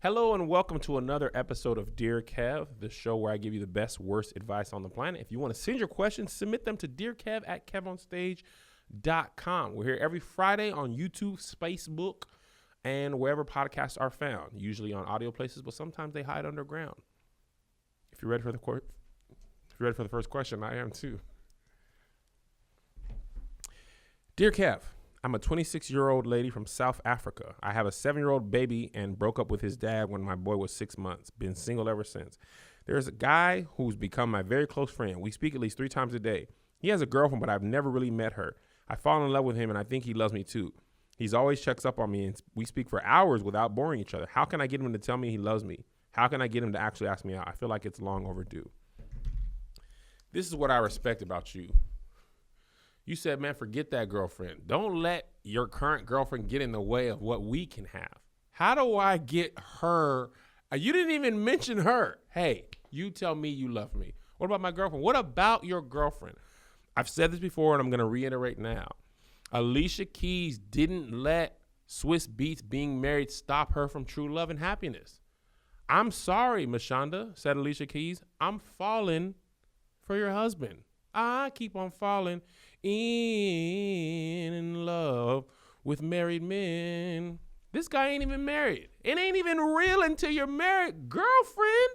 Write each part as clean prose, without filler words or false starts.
Hello and welcome to another episode of Dear Kev, the show where I give you the best, worst advice on the planet. If you want to send your questions, submit them to dearkev@kevonstage.com. We're here every Friday on YouTube, Facebook, and wherever podcasts are found, usually on audio places, but sometimes they hide underground. If you're ready for the first question, I am too. Dear Kev, I'm a 26-year-old lady from South Africa. I have a 7-year-old baby and broke up with his dad when my boy was 6 months. Been single ever since. There's a guy who's become my very close friend. We speak at least 3 times a day. He has a girlfriend, but I've never really met her. I fall in love with him, and I think he loves me too. He's always checks up on me, and we speak for hours without boring each other. How can I get him to tell me he loves me? How can I get him to actually ask me out? I feel like it's long overdue. This is what I respect about you. You said, man, forget that girlfriend. Don't let your current girlfriend get in the way of what we can have. How do I get her? You didn't even mention her. Hey, you tell me you love me. What about my girlfriend? What about your girlfriend? I've said this before, and I'm going to reiterate now. Alicia Keys didn't let Swiss Beats being married stop her from true love and happiness. I'm sorry, Mashonda, said Alicia Keys. I'm falling for your husband. I keep on falling in love with married men. This guy ain't even married. It ain't even real until you're married. Girlfriend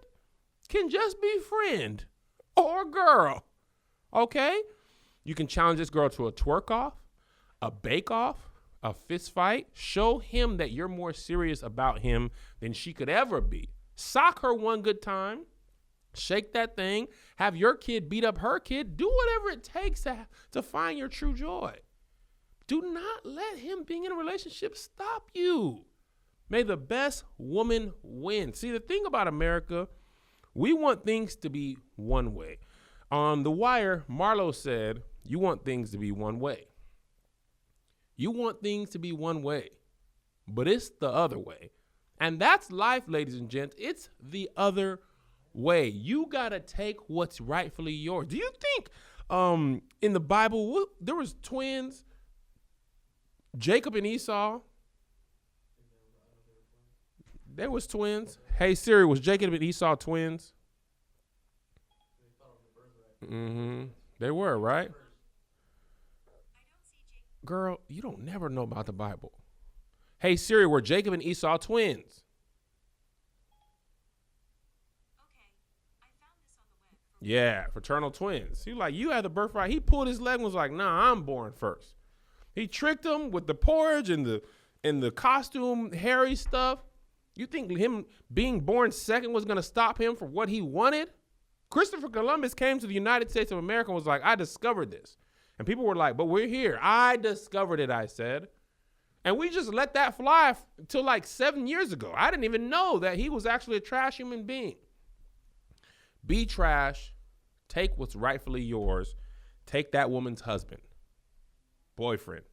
can just be friend or girl. Okay? You can challenge this girl to a twerk off, a bake off, a fist fight. Show him that you're more serious about him than she could ever be. Sock her one good time. Shake that thing. Have your kid beat up her kid. Do whatever it takes to find your true joy. Do not let him being in a relationship stop you. May the best woman win. See, the thing about America, we want things to be one way. On The Wire, Marlo said, you want things to be one way. You want things to be one way, but it's the other way. And that's life, ladies and gents. It's the other way. You got to take what's rightfully yours. Do you think in the Bible, there was twins, Jacob and Esau? There was twins. Hey, Siri, was Jacob and Esau twins? They were, right? Girl, you don't never know about the Bible. Hey, Siri, were Jacob and Esau twins? Yeah, fraternal twins. He like, you had the birthright. He pulled his leg and was like, nah, I'm born first. He tricked him with the porridge and the costume, hairy stuff. You think him being born second was going to stop him from what he wanted? Christopher Columbus came to the United States of America and was like, I discovered this. And people were like, but we're here. I discovered it, I said. And we just let that fly until like 7 years ago. I didn't even know that he was actually a trash human being. Be trash. Take what's rightfully yours. Take that woman's husband, boyfriend.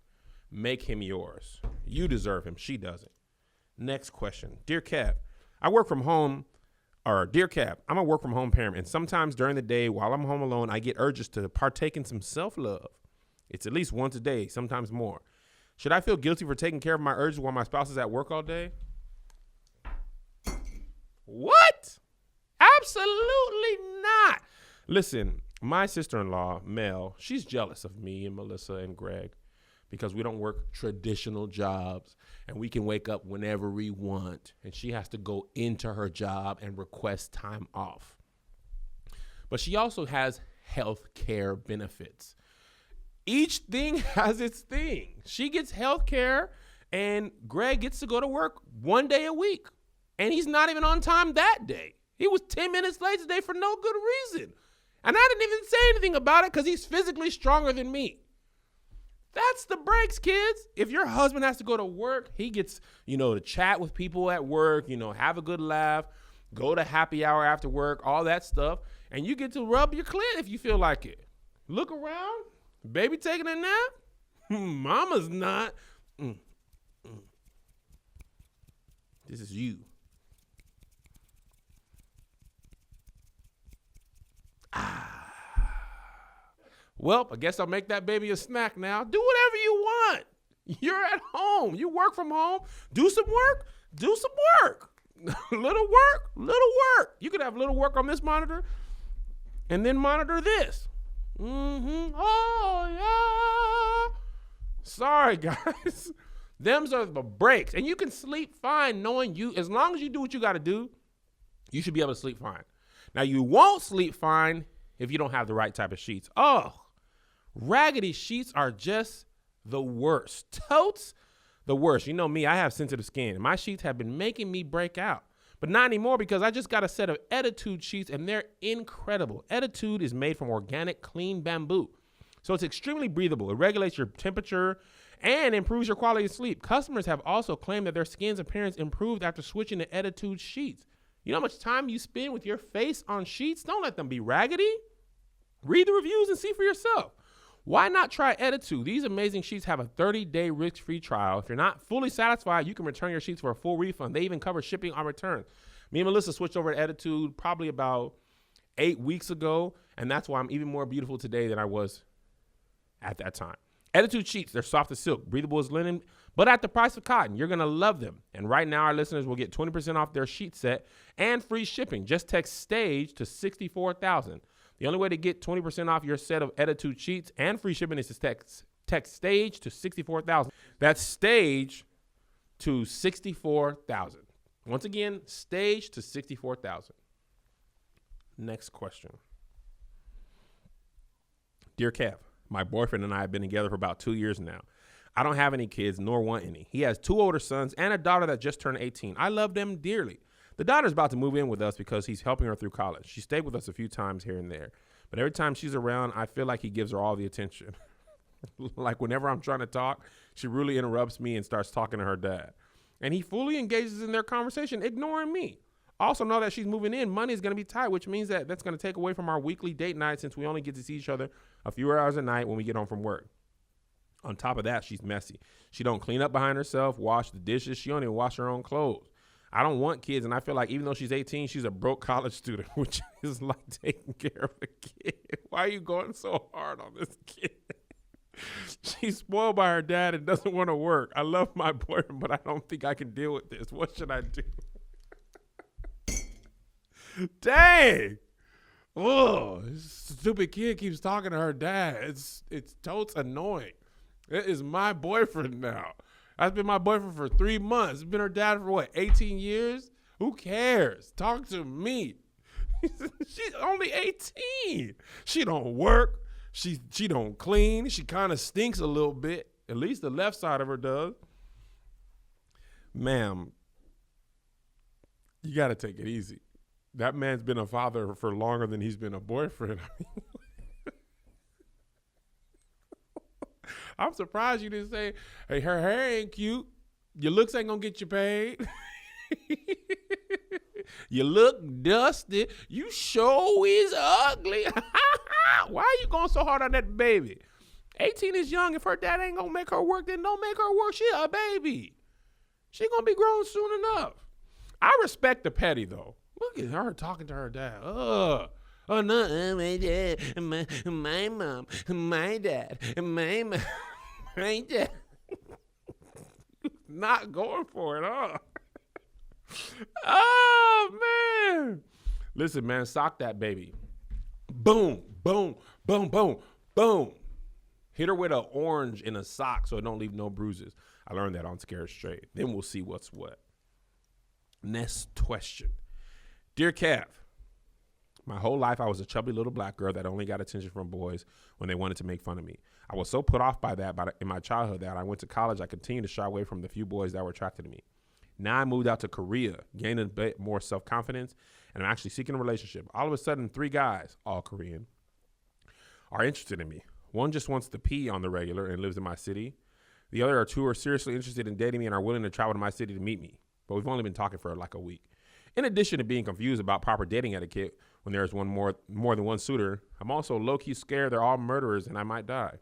Make him yours. You deserve him. She doesn't. Next question. Dear Kev, I'm a work from home parent, and sometimes during the day while I'm home alone, I get urges to partake in some self-love. It's at least once a day, sometimes more. Should I feel guilty for taking care of my urges while my spouse is at work all day? What? Absolutely not. Listen, my sister-in-law, Mel, she's jealous of me and Melissa and Greg because we don't work traditional jobs and we can wake up whenever we want, and she has to go into her job and request time off. But she also has health care benefits. Each thing has its thing. She gets health care, and Greg gets to go to work one day a week, and he's not even on time that day. He was 10 minutes late today for no good reason. And I didn't even say anything about it because he's physically stronger than me. That's the breaks, kids. If your husband has to go to work, he gets, to chat with people at work, have a good laugh, go to happy hour after work, all that stuff. And you get to rub your clit if you feel like it. Look around. Baby taking a nap? Mama's not. This is you. Well, I guess I'll make that baby a snack now. Do whatever you want. You're at home. You work from home. Do some work. Do some work. Little work. You could have little work on this monitor and then monitor this. Oh, yeah. Sorry, guys. Them's are the breaks. And you can sleep fine knowing as long as you do what you got to do, you should be able to sleep fine. Now, you won't sleep fine if you don't have the right type of sheets. Oh, raggedy sheets are just the worst. Totes, the worst. You know me, I have sensitive skin. My sheets have been making me break out. But not anymore because I just got a set of Attitude sheets and they're incredible. Attitude is made from organic, clean bamboo. So it's extremely breathable. It regulates your temperature and improves your quality of sleep. Customers have also claimed that their skin's appearance improved after switching to Attitude sheets. You know how much time you spend with your face on sheets? Don't let them be raggedy. Read the reviews and see for yourself. Why not try Attitude? These amazing sheets have a 30-day risk-free trial. If you're not fully satisfied, you can return your sheets for a full refund. They even cover shipping on return. Me and Melissa switched over to Attitude probably about 8 weeks ago, and that's why I'm even more beautiful today than I was at that time. Attitude sheets, they're soft as silk, breathable as linen, but at the price of cotton. You're going to love them. And right now, our listeners will get 20% off their sheet set and free shipping. Just text STAGE to 64,000. The only way to get 20% off your set of Attitude sheets and free shipping is to text STAGE to 64,000. That's STAGE to 64,000. Once again, STAGE to 64,000. Next question. Dear Kev, my boyfriend and I have been together for about 2 years now. I don't have any kids nor want any. He has 2 older sons and a daughter that just turned 18. I love them dearly. The daughter's about to move in with us because he's helping her through college. She stayed with us a few times here and there, but every time she's around, I feel like he gives her all the attention. Like whenever I'm trying to talk, she really interrupts me and starts talking to her dad. And he fully engages in their conversation, ignoring me. Also know that she's moving in. Money is going to be tight, which means that that's going to take away from our weekly date night since we only get to see each other a few hours a night when we get home from work. On top of that, she's messy. She don't clean up behind herself, wash the dishes. She don't even wash her own clothes. I don't want kids, and I feel like even though she's 18, she's a broke college student, which is like taking care of a kid. Why are you going so hard on this kid? She's spoiled by her dad and doesn't want to work. I love my boyfriend, but I don't think I can deal with this. What should I do? Dang. Oh, this stupid kid keeps talking to her dad. It's totes annoying. It is my boyfriend now. I've been my boyfriend for 3 months. It's been her dad for what, 18 years? Who cares? Talk to me. She's only 18. She don't work. She don't clean. She kind of stinks a little bit. At least the left side of her does. Ma'am, you got to take it easy. That man's been a father for longer than he's been a boyfriend. I'm surprised you didn't say, hey, her hair ain't cute. Your looks ain't going to get you paid. You look dusty. You sure is ugly. Why are you going so hard on that baby? 18 is young. If her dad ain't going to make her work, then don't make her work. She a baby. She going to be grown soon enough. I respect the petty, though. Look at her talking to her dad. Oh, no, my dad, my mom, my dad, my mom, my dad. Not going for it, huh? Oh, man. Listen, man, sock that baby. Boom, boom, boom, boom, boom. Hit her with an orange in a sock so it don't leave no bruises. I learned that on Scared Straight. Then we'll see what's what. Next question. Dear Kev, my whole life I was a chubby little black girl that only got attention from boys when they wanted to make fun of me. I was so put off by that in my childhood that I went to college. I continued to shy away from the few boys that were attracted to me. Now I moved out to Korea, gaining a bit more self-confidence, and I'm actually seeking a relationship. All of a sudden, 3 guys, all Korean, are interested in me. One just wants to pee on the regular and lives in my city. The other 2 are seriously interested in dating me and are willing to travel to my city to meet me. But we've only been talking for like a week. In addition to being confused about proper dating etiquette when there's more than one suitor, I'm also low-key scared they're all murderers and I might die.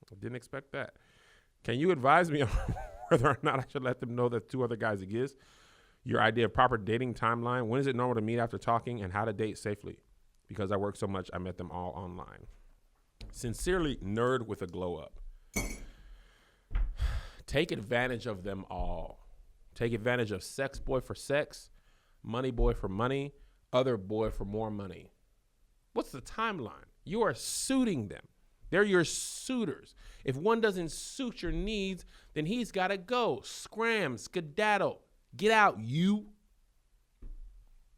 I didn't expect that. Can you advise me on whether or not I should let them know that 2 other guys exist? Your idea of proper dating timeline, when is it normal to meet after talking, and how to date safely? Because I work so much, I met them all online. Sincerely, Nerd with a glow up. Take advantage of them all. Take advantage of sex boy for sex. money boy for money, other boy for more money. What's the timeline? You are suiting them. They're your suitors. If one doesn't suit your needs, then he's got to go. Scram, skedaddle, get out, you.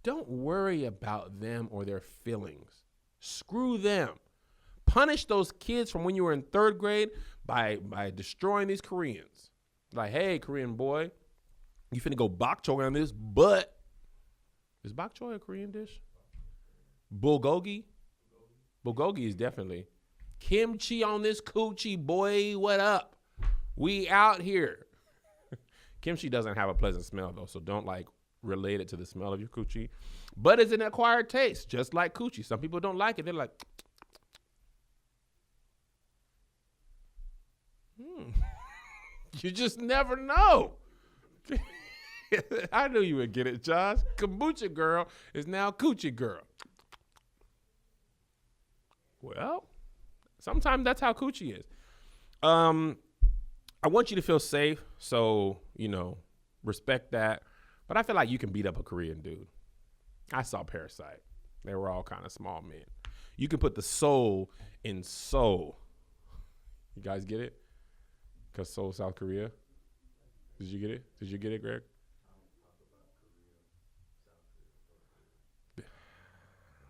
Don't worry about them or their feelings. Screw them. Punish those kids from when you were in third grade by destroying these Koreans. Like, hey, Korean boy, you finna go bok choy on this butt. Is bok choy a Korean dish? Bulgogi? Bulgogi is definitely. Kimchi on this coochie, boy, what up? We out here. Kimchi doesn't have a pleasant smell, though, so don't, relate it to the smell of your coochie. But it's an acquired taste, just like coochie. Some people don't like it. They're like, You just never know. I knew you would get it, Josh. Kombucha girl is now coochie girl. Well, sometimes that's how coochie is. I want you to feel safe, so, respect that. But I feel like you can beat up a Korean dude. I saw Parasite. They were all kind of small men. You can put the soul in Seoul. You guys get it? Because Seoul, South Korea. Did you get it? Did you get it, Greg?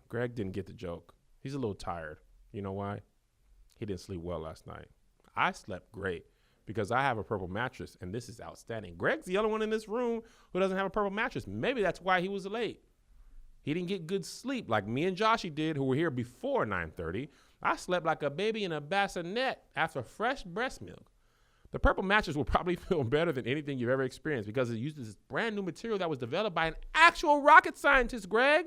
Greg didn't get the joke. He's a little tired. You know why? He didn't sleep well last night. I slept great because I have a purple mattress, and this is outstanding. Greg's the only one in this room who doesn't have a purple mattress. Maybe that's why he was late. He didn't get good sleep like me and Joshy did, who were here before 9:30. I slept like a baby in a bassinet after fresh breast milk. The purple mattress will probably feel better than anything you've ever experienced because it uses this brand new material that was developed by an actual rocket scientist, Greg.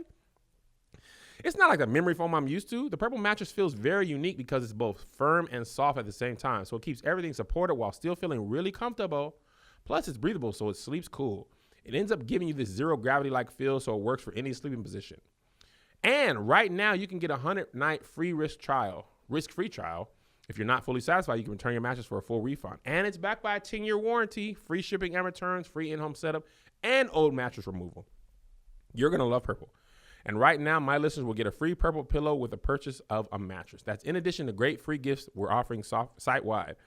It's not like the memory foam I'm used to. The purple mattress feels very unique because it's both firm and soft at the same time. So it keeps everything supported while still feeling really comfortable. Plus, it's breathable, so it sleeps cool. It ends up giving you this zero gravity-like feel, so it works for any sleeping position. And right now, you can get a 100-night free risk-free trial. If you're not fully satisfied, you can return your mattress for a full refund. And it's backed by a 10-year warranty, free shipping and returns, free in-home setup, and old mattress removal. You're going to love purple. And right now, my listeners will get a free purple pillow with the purchase of a mattress. That's in addition to great free gifts we're offering site-wide.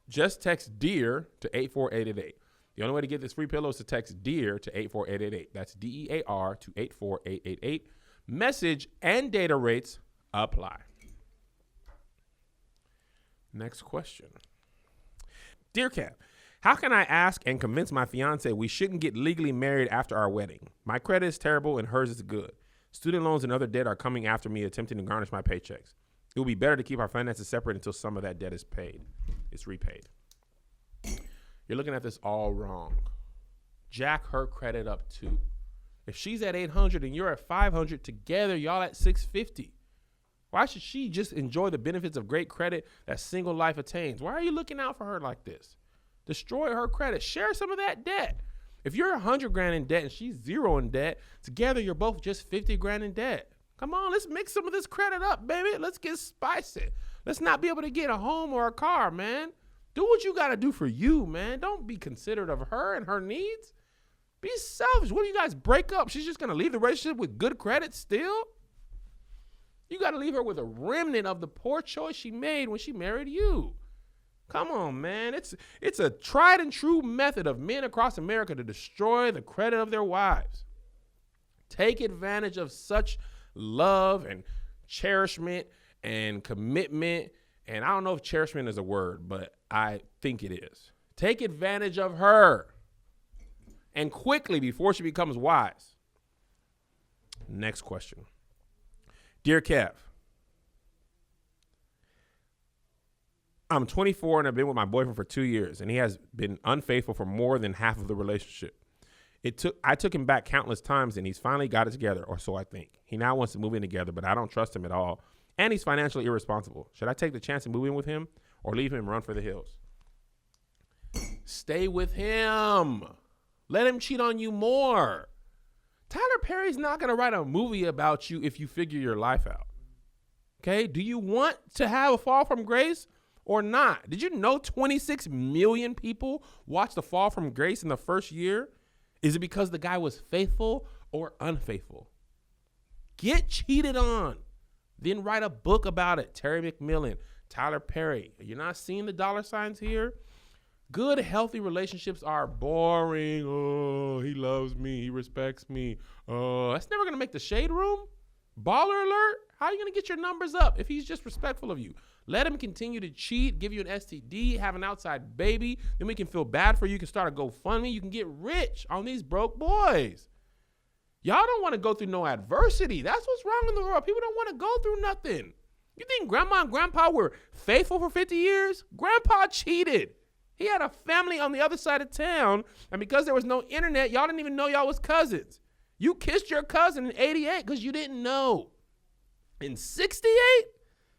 Just text DEAR to 84888. The only way to get this free pillow is to text DEAR to 84888. That's DEAR to 84888. Message and data rates apply. Next question. Dear Kev, how can I ask and convince my fiance we shouldn't get legally married after our wedding? My credit is terrible and hers is good. Student loans and other debt are coming after me, attempting to garnish my paychecks. It will be better to keep our finances separate until some of that debt is paid. It's repaid. You're looking at this all wrong. Jack her credit up too. If she's at 800 and you're at 500, together y'all at 650. Why should she just enjoy the benefits of great credit that single life attains? Why are you looking out for her like this? Destroy her credit. Share some of that debt. If you're 100 grand in debt and she's 0 in debt, together you're both just 50 grand in debt. Come on, let's mix some of this credit up, baby. Let's get spicy. Let's not be able to get a home or a car, man. Do what you got to do for you, man. Don't be considerate of her and her needs. Be selfish. What do you guys break up? She's just going to leave the relationship with good credit still? You got to leave her with a remnant of the poor choice she made when she married you. Come on, man. It's a tried and true method of men across America to destroy the credit of their wives. Take advantage of such love and cherishment and commitment. And I don't know if cherishment is a word, but I think it is. Take advantage of her. And quickly before she becomes wise. Next question. Dear Kev, I'm 24 and I've been with my boyfriend for 2 years, and he has been unfaithful for more than half of the relationship. I took him back countless times, and he's finally got it together, or so I think. He now wants to move in together, but I don't trust him at all, and he's financially irresponsible. Should I take the chance and move in with him or leave him and run for the hills? Stay with him. Let him cheat on you more. Tyler Perry's not going to write a movie about you if you figure your life out. Okay? Do you want to have a fall from grace or not? Did you know 26 million people watched The Fall from Grace in the first year? Is it because the guy was faithful or unfaithful? Get cheated on. Then write a book about it. Terry McMillan, Tyler Perry. You're not seeing the dollar signs here? Good, healthy relationships are boring. Oh, he loves me. He respects me. Oh, that's never going to make the shade room. Baller alert. How are you going to get your numbers up if he's just respectful of you? Let him continue to cheat, give you an STD, have an outside baby. Then we can feel bad for you. You can start a GoFundMe. You can get rich on these broke boys. Y'all don't want to go through no adversity. That's what's wrong in the world. People don't want to go through nothing. You think grandma and grandpa were faithful for 50 years? Grandpa cheated. He had a family on the other side of town, and because there was no internet, y'all didn't even know y'all was cousins. You kissed your cousin in 88 because you didn't know. In 68,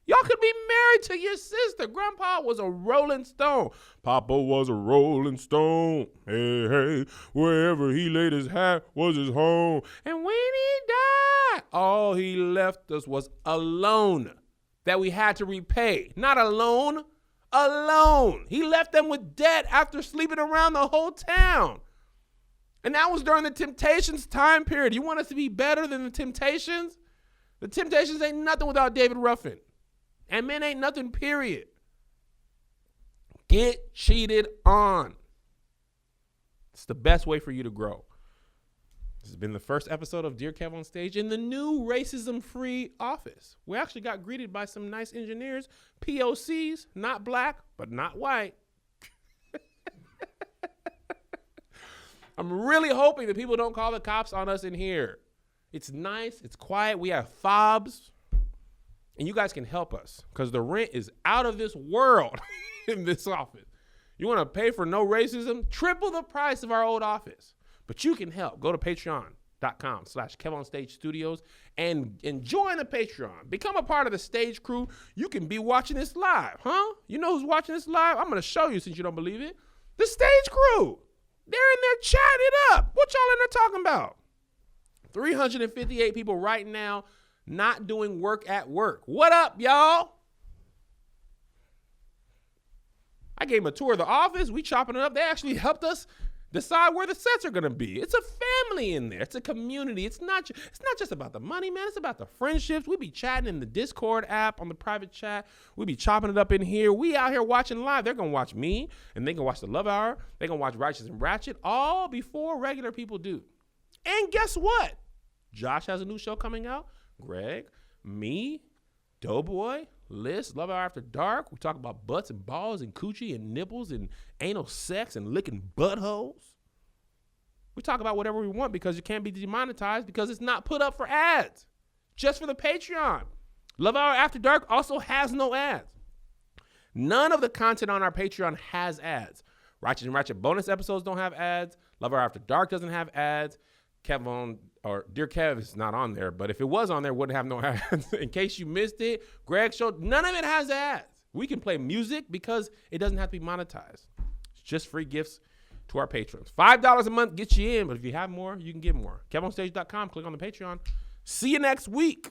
y'all could be married to your sister. Grandpa was a rolling stone. Papa was a rolling stone. Hey, hey, wherever he laid his hat was his home. And when he died, all he left us was a loan that we had to repay. Not a loan. Alone. He left them with debt after sleeping around the whole town. And that was during the Temptations time period. You want us to be better than the Temptations? The Temptations ain't nothing without David Ruffin. And men ain't nothing, period. Get cheated on. It's the best way for you to grow. This has been the first episode of Dear Kev on Stage in the new racism-free office. We actually got greeted by some nice engineers, POCs, not black, but not white. I'm really hoping that people don't call the cops on us in here. It's nice, it's quiet, we have fobs, and you guys can help us because the rent is out of this world in this office. You want to pay for no racism? Triple the price of our old office. But you can help. Go to patreon.com/KevOnStageStudios and join the Patreon. Become a part of the stage crew. You can be watching this live, huh? You know who's watching this live? I'm going to show you since you don't believe it. The stage crew. They're in there chatting it up. What y'all in there talking about? 358 people right now not doing work at work. What up, y'all? I gave them a tour of the office. We chopping it up. They actually helped us decide where the sets are going to be. It's a family in there. It's a community. It's not just about the money, man. It's about the friendships. We be chatting in the Discord app on the private chat. We be chopping it up in here. We out here watching live. They're going to watch me, and they can watch the Love Hour. They're going to watch Righteous and Ratchet, all before regular people do. And guess what? Josh has a new show coming out. Greg, me, Doughboy, Liz, Love Hour After Dark. We talk about butts and balls and coochie and nipples and anal sex and licking buttholes. We talk about whatever we want because it can't be demonetized because it's not put up for ads. Just for the Patreon. Love Hour After Dark also has no ads. None of the content on our Patreon has ads. Righteous and Ratchet bonus episodes don't have ads. Love Hour After Dark doesn't have ads. Dear Kev is not on there, but if it was on there, it wouldn't have no ads. In case you missed it, Greg's show, none of it has ads. We can play music because it doesn't have to be monetized. It's just free gifts to our patrons. $5 a month gets you in, but if you have more, you can get more. KevOnStage.com, click on the Patreon. See you next week.